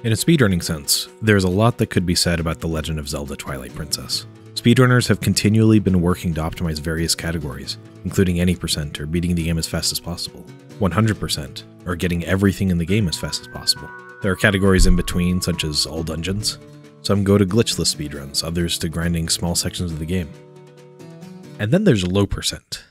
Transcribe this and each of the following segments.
In a speedrunning sense, there's a lot that could be said about The Legend of Zelda Twilight Princess. Speedrunners have continually been working to optimize various categories, including any percent or beating the game as fast as possible, 100%, or getting everything in the game as fast as possible. There are categories in between, such as all dungeons. Some go to glitchless speedruns, others to grinding small sections of the game. And then there's low percent.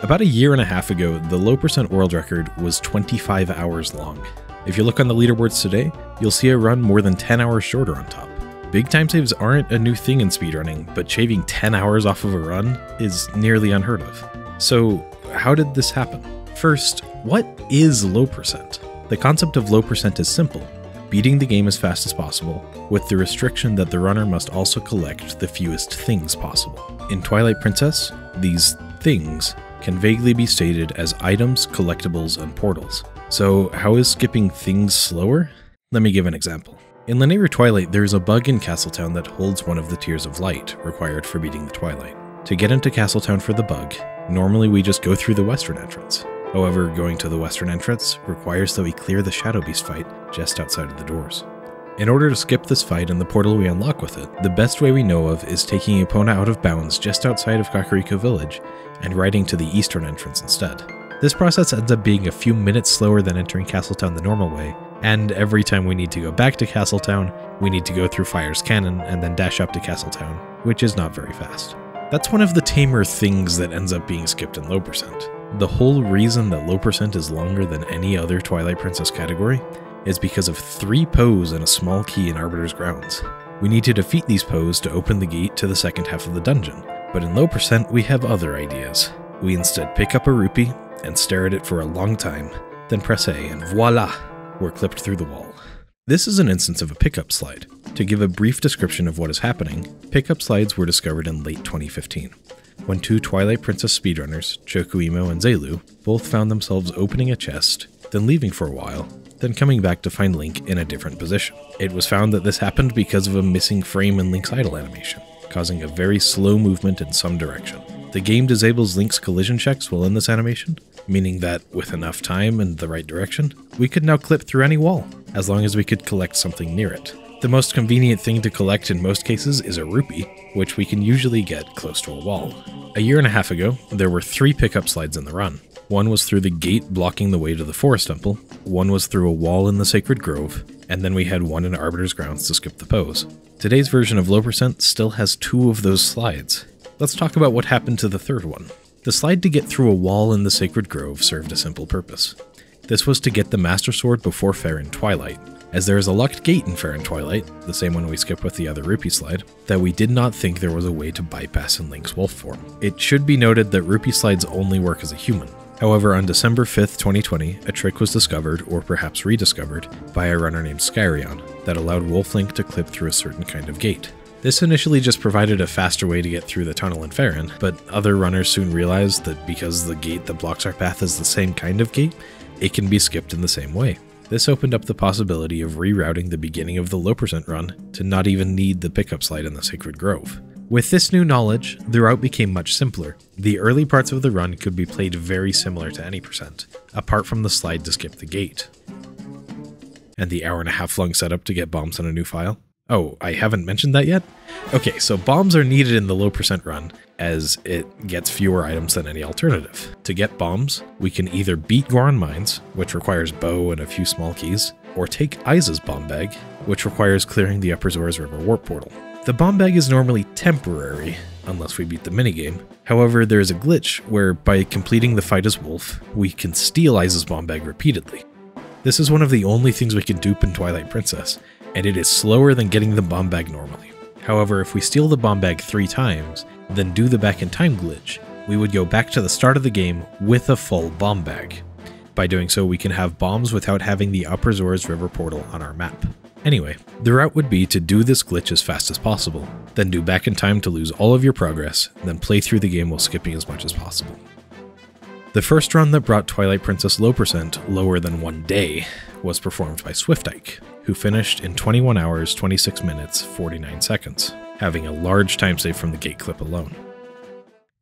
About a year and a half ago, the low percent world record was 25 hours long. If you look on the leaderboards today, you'll see a run more than 10 hours shorter on top. Big time saves aren't a new thing in speedrunning, but shaving 10 hours off of a run is nearly unheard of. So how did this happen? First, what is low percent? The concept of low percent is simple: beating the game as fast as possible, with the restriction that the runner must also collect the fewest things possible. In Twilight Princess, these things can vaguely be stated as items, collectibles, and portals. So how is skipping things slower? Let me give an example. In Linear Twilight, there is a bug in Castletown that holds one of the Tears of Light required for beating the Twilight. To get into Castletown for the bug, normally we just go through the western entrance. However, going to the western entrance requires that we clear the Shadow Beast fight just outside of the doors. In order to skip this fight and the portal we unlock with it, the best way we know of is taking Epona out of bounds just outside of Kakariko Village and riding to the eastern entrance instead. This process ends up being a few minutes slower than entering Castletown the normal way, and every time we need to go back to Castletown, we need to go through Fire's Cannon and then dash up to Castletown, which is not very fast. That's one of the tamer things that ends up being skipped in low percent. The whole reason that low percent is longer than any other Twilight Princess category is because of 3 Poes and a small key in Arbiter's Grounds. We need to defeat these Poes to open the gate to the second half of the dungeon, but in low percent we have other ideas. We instead pick up a rupee and stare at it for a long time, then press A and voila, we're clipped through the wall. This is an instance of a pickup slide. To give a brief description of what is happening, pickup slides were discovered in late 2015, when 2 Twilight Princess speedrunners, Chocoemo and Zelu, both found themselves opening a chest, then leaving for a while, then coming back to find Link in a different position. It was found that this happened because of a missing frame in Link's idle animation, causing a very slow movement in some direction. The game disables Link's collision checks while in this animation, meaning that with enough time and the right direction, we could now clip through any wall, as long as we could collect something near it. The most convenient thing to collect in most cases is a rupee, which we can usually get close to a wall. A year and a half ago, there were 3 pickup slides in the run. One was through the gate blocking the way to the Forest Temple, one was through a wall in the Sacred Grove, and then we had one in Arbiter's Grounds to skip the pose. Today's version of low percent still has 2 of those slides. Let's talk about what happened to the third one. The slide to get through a wall in the Sacred Grove served a simple purpose. This was to get the Master Sword before Fair and Twilight, as there is a locked gate in Fair and Twilight, the same one we skipped with the other rupee slide, that we did not think there was a way to bypass in Link's wolf form. It should be noted that rupee slides only work as a human. However, on December 5th, 2020, a trick was discovered, or perhaps rediscovered, by a runner named Skyreon that allowed Wolf Link to clip through a certain kind of gate. This initially just provided a faster way to get through the tunnel in Faron, but other runners soon realized that because the gate that blocks our path is the same kind of gate, it can be skipped in the same way. This opened up the possibility of rerouting the beginning of the low percent run to not even need the pickup slide in the Sacred Grove. With this new knowledge, the route became much simpler. The early parts of the run could be played very similar to any percent, apart from the slide to skip the gate. And the hour-and-a-half long setup to get bombs on a new file. Oh, I haven't mentioned that yet? Okay, so bombs are needed in the low percent run, as it gets fewer items than any alternative. To get bombs, we can either beat Goron Mines, which requires bow and a few small keys, or take Aiza's bomb bag, which requires clearing the Upper Zora's River warp portal. The bomb bag is normally temporary, unless we beat the minigame. However, there is a glitch where, by completing the fight as Wolf, we can steal Aiza's bomb bag repeatedly. This is one of the only things we can dupe in Twilight Princess, and it is slower than getting the bomb bag normally. However, if we steal the bomb bag 3 times, then do the back in time glitch, we would go back to the start of the game with a full bomb bag. By doing so, we can have bombs without having the Upper Zora's River portal on our map. Anyway, the route would be to do this glitch as fast as possible, then do back in time to lose all of your progress, then play through the game while skipping as much as possible. The first run that brought Twilight Princess low percent lower than 1 day was performed by SwiftIke, who finished in 21 hours, 26 minutes, 49 seconds, having a large time save from the gate clip alone.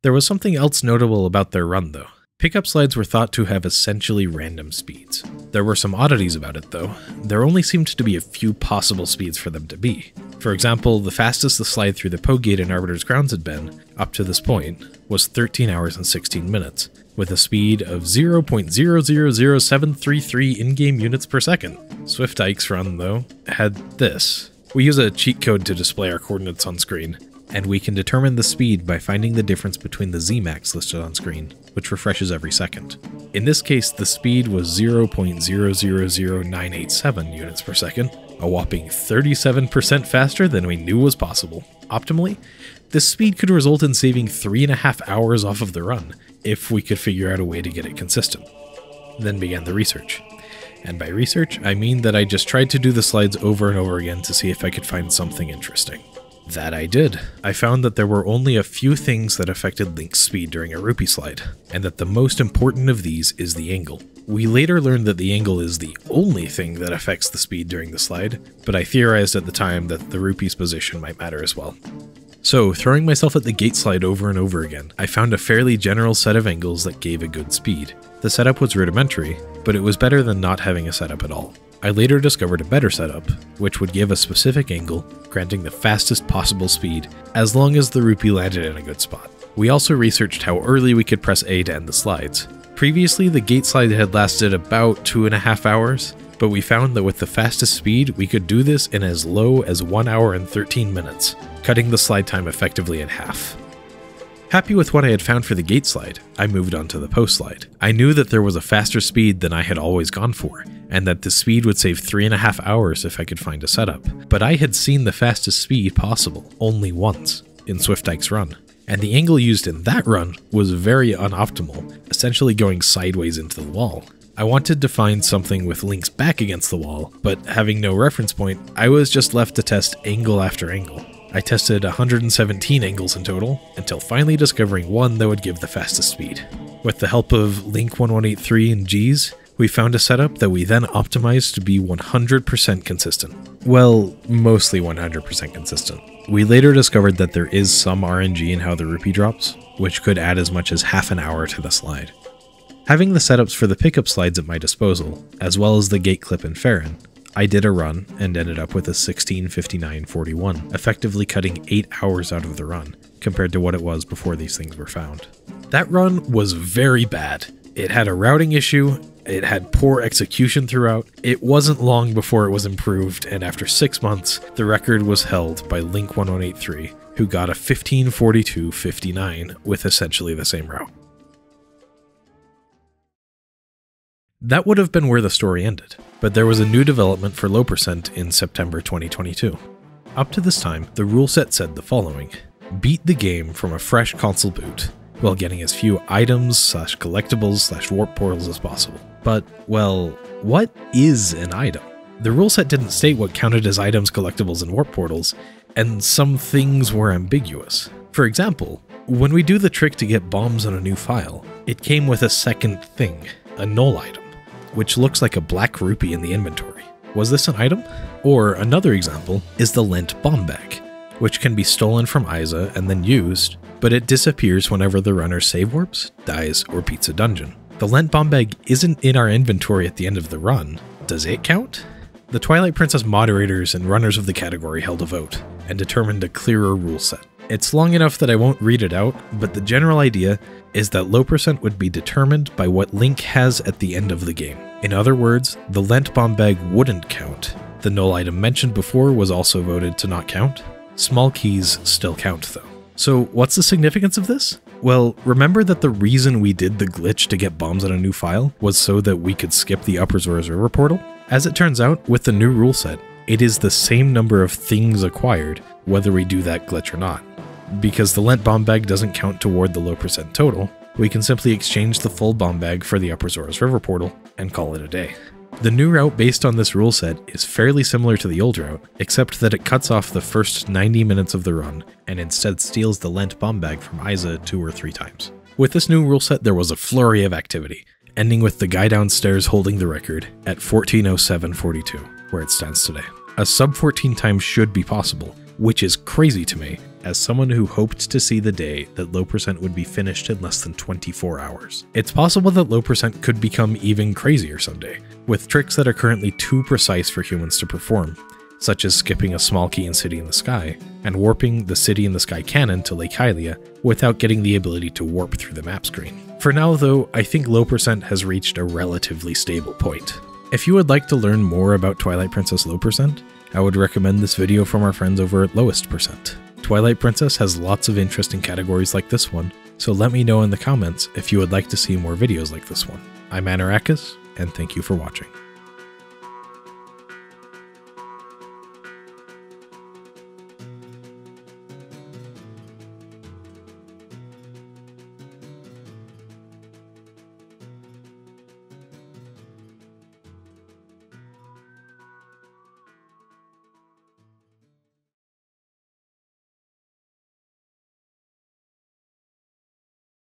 There was something else notable about their run though. Pickup slides were thought to have essentially random speeds. There were some oddities about it though. There only seemed to be a few possible speeds for them to be. For example, the fastest the slide through the Poe Gate in Arbiter's Grounds had been, up to this point, was 13 hours and 16 minutes, with a speed of 0.000733 in-game units per second. SwiftIke's run, though, had this. We use a cheat code to display our coordinates on screen, and we can determine the speed by finding the difference between the Zmax listed on screen, which refreshes every second. In this case, the speed was 0.000987 units per second, a whopping 37% faster than we knew was possible. Optimally, this speed could result in saving 3.5 hours off of the run, if we could figure out a way to get it consistent. Then began the research. And by research, I mean that I just tried to do the slides over and over again to see if I could find something interesting. That I did. I found that there were only a few things that affected Link's speed during a rupee slide, and that the most important of these is the angle. We later learned that the angle is the only thing that affects the speed during the slide, but I theorized at the time that the rupee's position might matter as well. So, throwing myself at the gate slide over and over again, I found a fairly general set of angles that gave a good speed. The setup was rudimentary, but it was better than not having a setup at all. I later discovered a better setup, which would give a specific angle, granting the fastest possible speed, as long as the rupee landed in a good spot. We also researched how early we could press A to end the slides. Previously, the gate slide had lasted about 2.5 hours, but we found that with the fastest speed, we could do this in as low as 1 hour and 13 minutes, cutting the slide time effectively in half. Happy with what I had found for the gate slide, I moved on to the post slide. I knew that there was a faster speed than I had always gone for, and that the speed would save 3.5 hours if I could find a setup. But I had seen the fastest speed possible only once, in SwiftIke's run. And the angle used in that run was very unoptimal, essentially going sideways into the wall. I wanted to find something with Link's back against the wall, but having no reference point, I was just left to test angle after angle. I tested 117 angles in total, until finally discovering one that would give the fastest speed. With the help of Link 1183 and Jeezhs, we found a setup that we then optimized to be 100% consistent. Well, mostly 100% consistent. We later discovered that there is some RNG in how the rupee drops, which could add as much as half an hour to the slide. Having the setups for the pickup slides at my disposal, as well as the gate clip and Farron, I did a run and ended up with a 16:59:41, effectively cutting 8 hours out of the run, compared to what it was before these things were found. That run was very bad. It had a routing issue, it had poor execution throughout, it wasn't long before it was improved, and after 6 months, the record was held by Link 1183, who got a 15:42:59 with essentially the same route. That would have been where the story ended, but there was a new development for low percent in September 2022. Up to this time, the rule set said the following: beat the game from a fresh console boot, while getting as few items/collectibles/warp portals as possible. But, well, what is an item? The rule set didn't state what counted as items, collectibles, and warp portals, and some things were ambiguous. For example, when we do the trick to get bombs on a new file, it came with a second thing, a null item, which looks like a black rupee in the inventory. Was this an item? Or another example is the lent bomb bag, which can be stolen from Isa and then used, but it disappears whenever the runner save warps, dies, or beats a dungeon. The lent bomb bag isn't in our inventory at the end of the run. Does it count? The Twilight Princess moderators and runners of the category held a vote, and determined a clearer rule set. It's long enough that I won't read it out, but the general idea is that low percent would be determined by what Link has at the end of the game. In other words, the lent bomb bag wouldn't count. The null item mentioned before was also voted to not count. Small keys still count though. So what's the significance of this? Well, remember that the reason we did the glitch to get bombs on a new file was so that we could skip the Upper Zora's River portal? As it turns out, with the new rule set, it is the same number of things acquired whether we do that glitch or not. Because the lent bomb bag doesn't count toward the low percent total, we can simply exchange the full bomb bag for the Upper Zora's River portal and call it a day. The new route based on this rule set is fairly similar to the old route, except that it cuts off the first 90 minutes of the run and instead steals the lent bomb bag from Isa 2 or 3 times. With this new rule set, there was a flurry of activity, ending with the guy downstairs holding the record at 14:07:42, where it stands today. A sub 14 time should be possible, which is crazy to me, as someone who hoped to see the day that low percent would be finished in less than 24 hours. It's possible that low percent could become even crazier someday, with tricks that are currently too precise for humans to perform, such as skipping a small key in City in the Sky, and warping the City in the Sky cannon to Lake Hylia without getting the ability to warp through the map screen. For now though, I think low percent has reached a relatively stable point. If you would like to learn more about Twilight Princess Low percent, I would recommend this video from our friends over at Lowest Percent. Twilight Princess has lots of interesting categories like this one, so let me know in the comments if you would like to see more videos like this one. I'm Anarakis, and thank you for watching.